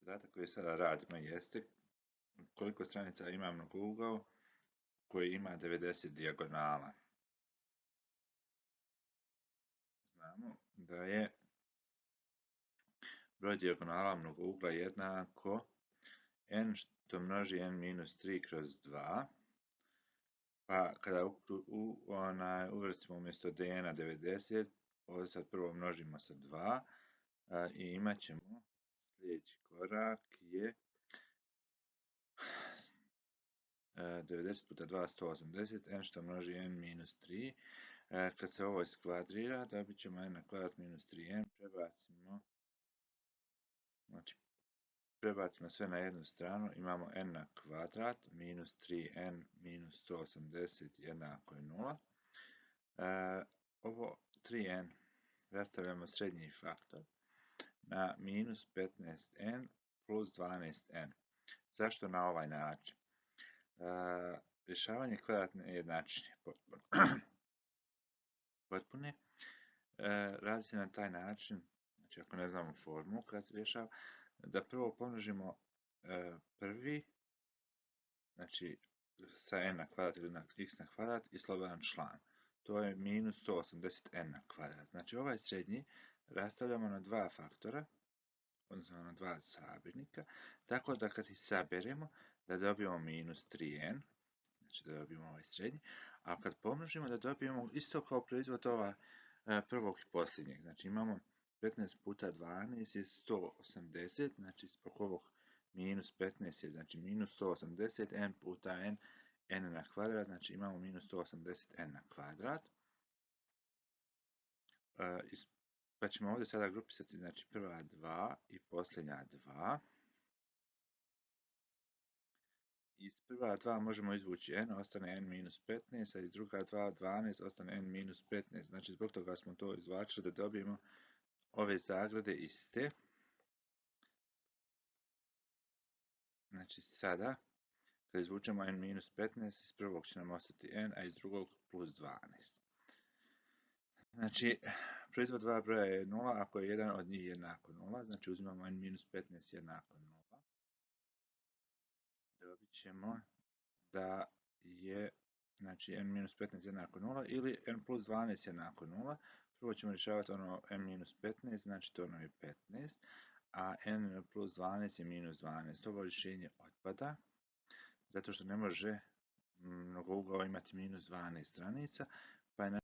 Zadatak koji sada radimo jeste koliko stranica ima mnogougao koji ima 90 dijagonala. Znamo da je broj dijagonala mnogougla jednako n što množi n minus 3 kroz 2. Pa kada uvrstimo umjesto dn 90, ovdje sad prvo množimo sa 2 i imat ćemo sljedeći korak je 90 puta 2 180, n što množi n minus 3. Kad se ovo iskvadrira, dobit ćemo n na kvadrat minus 3n, prebacimo sve na jednu stranu, imamo n na kvadrat minus 3n minus 180 jednako je 0. Ovo 3n rastavljamo srednji faktor na minus 15n plus 12n. Zašto na ovaj način? Rješavanje kvadratne jednačine potpune radi se na taj način, znači ako ne znamo formulu kada se rješava, da prvo pomnožimo prvi, znači sa n na kvadrat ili na x na kvadrat i slobodan član. To je minus 180n na kvadrat. Znači ovaj srednji rastavljamo na dva faktora, odnosno na dva sabirnika, tako da kad ih saberemo da dobijemo minus 3n, znači da dobijemo ovaj srednji, a kad pomnožimo da dobijemo isto kao proizvod ova prvog i posljednjeg. Znači imamo 15 puta 12 je 180, znači zbog ovog minus 15 je znači minus 180 n puta n na kvadrat, znači imamo minus 180 n na kvadrat. Pa ćemo ovdje sada grupisati znači prva 2 i posljednja 2. Iz prva 2 možemo izvući n, ostane n minus 15, a iz druga 2 12, ostane n minus 15. Znači zbog toga smo to izvlačili da dobijemo ove zagrade iste. Znači sada, kad izvučemo n minus 15, iz prvog će nam ostati n, a iz drugog plus 12. Znači, proizvod dva broja je 0 ako je jedan od njih jednako 0, znači uzimamo n minus 15 jednako 0. Dobit ćemo da je znači n minus 15 jednako 0 ili n plus 12 jednako 0. Prvo ćemo rješavati ono n minus 15, znači to ono je 15, a n plus 12 je minus 12. Ovo rješenje otpada, zato što ne može mnogougao imati minus 12 stranica, pa je